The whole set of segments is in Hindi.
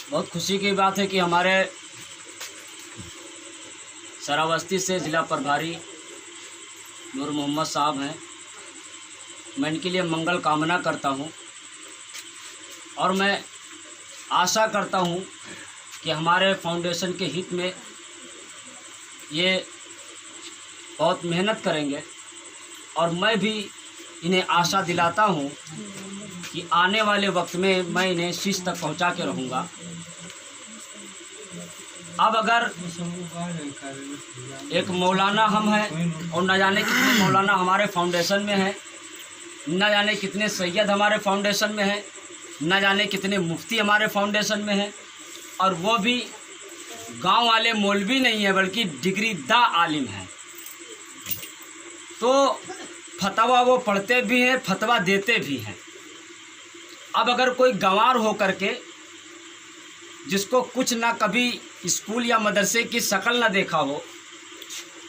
बहुत खुशी की बात है कि हमारे श्रावस्ती से ज़िला प्रभारी नूर मोहम्मद साहब हैं। मैं इनके लिए मंगल कामना करता हूं और मैं आशा करता हूं कि हमारे फाउंडेशन के हित में ये बहुत मेहनत करेंगे और मैं भी इन्हें आशा दिलाता हूं कि आने वाले वक्त में मैं इन्हें शीर्ष तक पहुंचा के रहूँगा। अब अगर एक मौलाना हम हैं और न जाने कितने मौलाना हमारे फाउंडेशन में हैं, न जाने कितने सैयद हमारे फाउंडेशन में हैं, न जाने कितने मुफ्ती हमारे फाउंडेशन में हैं, और वो भी गांव वाले मौलवी नहीं है बल्कि डिग्रीदा आलिम हैं। तो फतवा वो पढ़ते भी हैं, फतवा देते भी हैं। अब अगर कोई गंवार हो करके जिसको कुछ ना कभी स्कूल या मदरसे की शक्ल ना देखा हो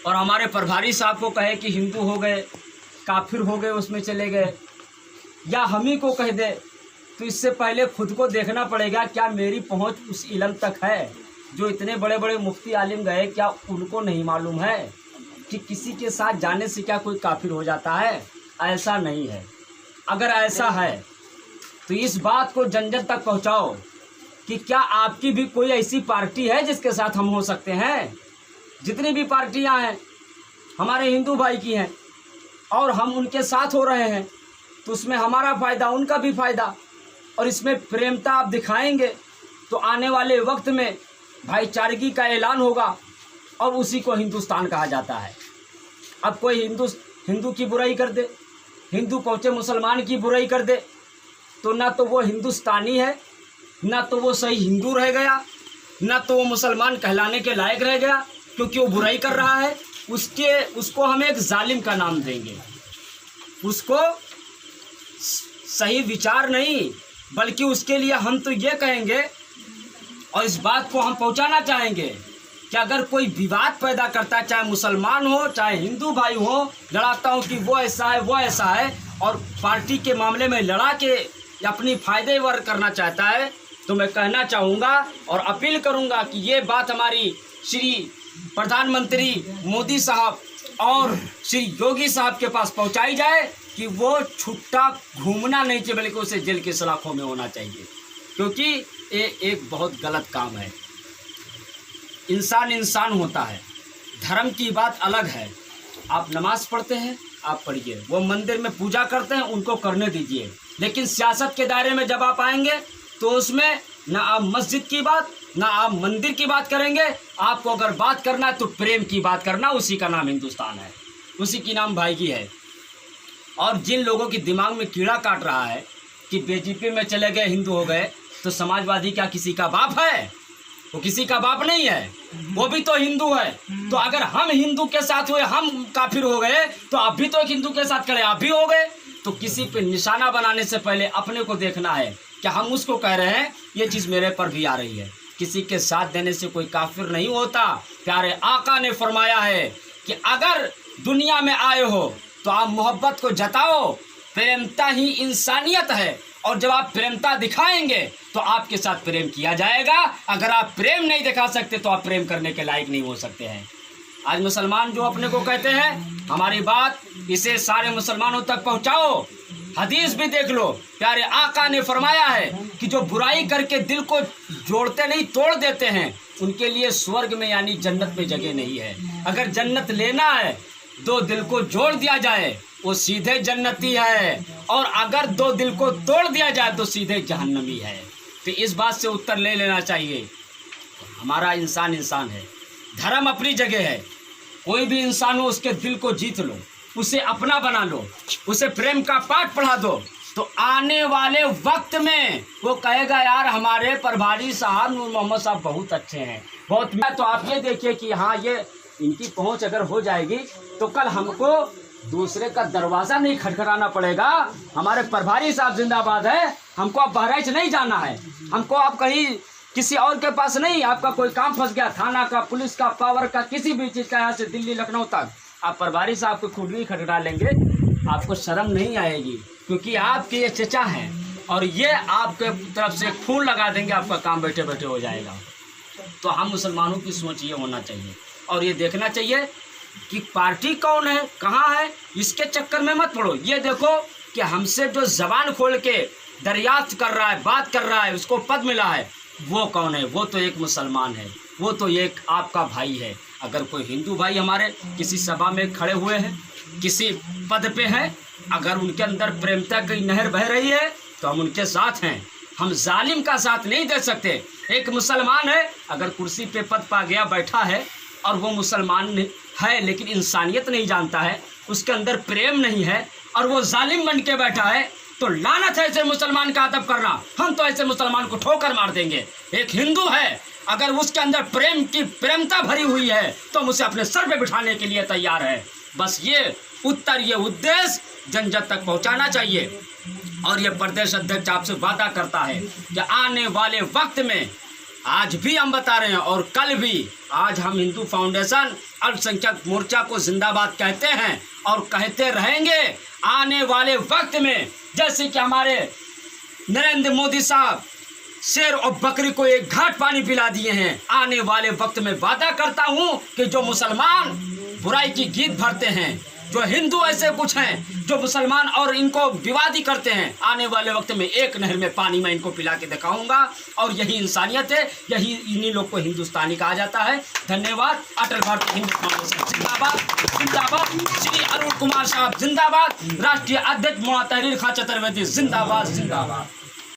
और हमारे प्रभारी साहब को कहे कि हिंदू हो गए, काफिर हो गए, उसमें चले गए, या हम ही को कह दे, तो इससे पहले खुद को देखना पड़ेगा क्या मेरी पहुंच उस इल्म तक है। जो इतने बड़े बड़े मुफ्ती आलिम गए, क्या उनको नहीं मालूम है कि किसी के साथ जाने से क्या कोई काफिर हो जाता है? ऐसा नहीं है। अगर ऐसा है तो इस बात को जन जन तक पहुँचाओ कि क्या आपकी भी कोई ऐसी पार्टी है जिसके साथ हम हो सकते हैं। जितनी भी पार्टियां हैं हमारे हिंदू भाई की हैं और हम उनके साथ हो रहे हैं, तो उसमें हमारा फ़ायदा, उनका भी फ़ायदा, और इसमें प्रेमता आप दिखाएंगे तो आने वाले वक्त में भाईचारगी का ऐलान होगा और उसी को हिंदुस्तान कहा जाता है। अब कोई हिंदू की बुराई कर दे, हिंदू पहुँचे मुसलमान की बुराई कर दे, तो ना तो वो हिंदुस्तानी है, ना तो वो सही हिंदू रह गया, ना तो वो मुसलमान कहलाने के लायक रह गया, क्योंकि वो बुराई कर रहा है। उसको हम एक जालिम का नाम देंगे। उसको सही विचार नहीं, बल्कि उसके लिए हम तो ये कहेंगे और इस बात को हम पहुंचाना चाहेंगे कि अगर कोई विवाद पैदा करता है, चाहे मुसलमान हो चाहे हिंदू भाई हो, लड़ाता हूँ कि वो ऐसा है वो ऐसा है, और पार्टी के मामले में लड़ा के अपनी फायदे वर्ग करना चाहता है, तो मैं कहना चाहूँगा और अपील करूँगा कि ये बात हमारी श्री प्रधानमंत्री मोदी साहब और श्री योगी साहब के पास पहुँचाई जाए कि वो छुट्टा घूमना नहीं चाहिए, बल्कि उसे जेल की सलाखों में होना चाहिए, क्योंकि ये एक बहुत गलत काम है। इंसान इंसान होता है, धर्म की बात अलग है। आप नमाज पढ़ते हैं, आप पढ़िए, वो मंदिर में पूजा करते हैं, उनको करने दीजिए, लेकिन सियासत के दायरे में जब आप आएंगे तो उसमें ना आप मस्जिद की बात ना आप मंदिर की बात करेंगे। आपको अगर बात करना है तो प्रेम की बात करना, उसी का नाम हिंदुस्तान है, उसी की नाम भाईगी है। और जिन लोगों के दिमाग में कीड़ा काट रहा है कि बीजेपी में चले गए हिंदू हो गए, तो समाजवादी क्या किसी का बाप है? वो किसी का बाप नहीं है, वो भी तो हिंदू है। तो अगर हम हिंदू के साथ हुए, हम काफिर हो गए, तो आप भी तो एक हिंदू के साथ खड़े, आप भी हो गए। तो किसी पे निशाना बनाने से पहले अपने को देखना है कि हम उसको कह रहे हैं ये चीज़ मेरे पर भी आ रही है। किसी के साथ देने से कोई काफिर नहीं होता। प्यारे आका ने फरमाया है कि अगर दुनिया में आए हो तो आप मोहब्बत को जताओ, प्रेमता ही इंसानियत है, और जब आप प्रेमता दिखाएंगे तो आपके साथ प्रेम किया जाएगा। अगर आप प्रेम नहीं दिखा सकते तो आप प्रेम करने के लायक नहीं हो सकते हैं। आज मुसलमान जो अपने को कहते हैं, हमारी बात इसे सारे मुसलमानों तक पहुंचाओ। हदीस भी देख लो, प्यारे आका ने फरमाया है कि जो बुराई करके दिल को जोड़ते नहीं तोड़ देते हैं, उनके लिए स्वर्ग में यानी जन्नत में जगह नहीं है। अगर जन्नत लेना है, दो दिल को जोड़ दिया जाए, वो सीधे जन्नती है, और अगर दो दिल को तोड़ दिया जाए तो सीधे जहन्नमी है। तो इस बात से उत्तर ले लेना चाहिए। हमारा इंसान इंसान है, धर्म अपनी जगह है। कोई भी इंसान हो, उसके दिल को जीत लो, उसे अपना बना लो, उसे प्रेम का पाठ पढ़ा दो, तो आने वाले वक्त में वो कहेगा यार हमारे प्रभारी साहब नूर मोहम्मद साहब बहुत अच्छे हैं, बहुत। तो आप ये देखिए कि हाँ, ये इनकी पहुंच अगर हो जाएगी तो कल हमको दूसरे का दरवाज़ा नहीं खटखटाना पड़ेगा। हमारे प्रभारी साहब जिंदाबाद है, हमको अब बहराइच नहीं जाना है, हमको अब कहीं किसी और के पास नहीं। आपका कोई काम फंस गया, थाना का, पुलिस का, पावर का, किसी भी चीज़ का, यहाँ से दिल्ली लखनऊ तक आप प्रभारी साहब को खुद भी खटखटा लेंगे, आपको शर्म नहीं आएगी, क्योंकि आपके ये चचा हैं, और ये आपके तरफ से खून लगा देंगे, आपका काम बैठे बैठे हो जाएगा। तो हम मुसलमानों की सोच ये होना चाहिए और ये देखना चाहिए कि पार्टी कौन है, कहाँ है, इसके चक्कर में मत पड़ो। ये देखो कि हमसे जो ज़बान खोल के दरियाफ्त कर रहा है, बात कर रहा है, उसको पद मिला है, वो कौन है? वो तो एक मुसलमान है, वो तो एक आपका भाई है। अगर कोई हिंदू भाई हमारे किसी सभा में खड़े हुए हैं, किसी पद पे हैं, अगर उनके अंदर प्रेमता की नहर बह रही है तो हम उनके साथ हैं। हम जालिम का साथ नहीं दे सकते। एक मुसलमान है, अगर कुर्सी पे पद पा गया, बैठा है और वो मुसलमान है लेकिन इंसानियत नहीं जानता है, उसके अंदर प्रेम नहीं है और वो जालिम बन के बैठा है, तो लानत है ऐसे मुसलमान का अदब करना। हम तो ऐसे मुसलमान को ठोकर मार देंगे। एक हिंदू है, अगर उसके अंदर प्रेम की प्रेमता भरी हुई है तो हम उसे अपने सर पे बिठाने के लिए तैयार है। बस ये उत्तर, ये उद्देश्य जन जन तक पहुंचाना चाहिए। और ये प्रदेश अध्यक्ष आपसे वादा करता है कि आने वाले वक्त में, आज भी हम बता रहे हैं और कल भी, आज हम हिंदू फाउंडेशन अल्पसंख्यक मोर्चा को जिंदाबाद कहते हैं और कहते रहेंगे। आने वाले वक्त में जैसे कि हमारे नरेंद्र मोदी साहब शेर और बकरी को एक घाट पानी पिला दिए हैं, आने वाले वक्त में वादा करता हूं कि जो मुसलमान बुराई की गीत भरते हैं, जो हिंदू ऐसे कुछ हैं जो मुसलमान और इनको विवादी करते हैं, आने वाले वक्त में एक नहर में पानी मैं इनको पिला के दिखाऊंगा। और यही इंसानियत है, यही इन्हीं लोग को हिंदुस्तानी कहा जाता है। धन्यवाद। अटल भारतीय हिंदू फाउंडेशन जिंदाबाद, जिंदाबाद। श्री अरुण कुमार साहब जिंदाबाद। राष्ट्रीय अध्यक्ष मोहम्मद तहरीर खां चतुर्वेदी जिंदाबाद, जिंदाबाद।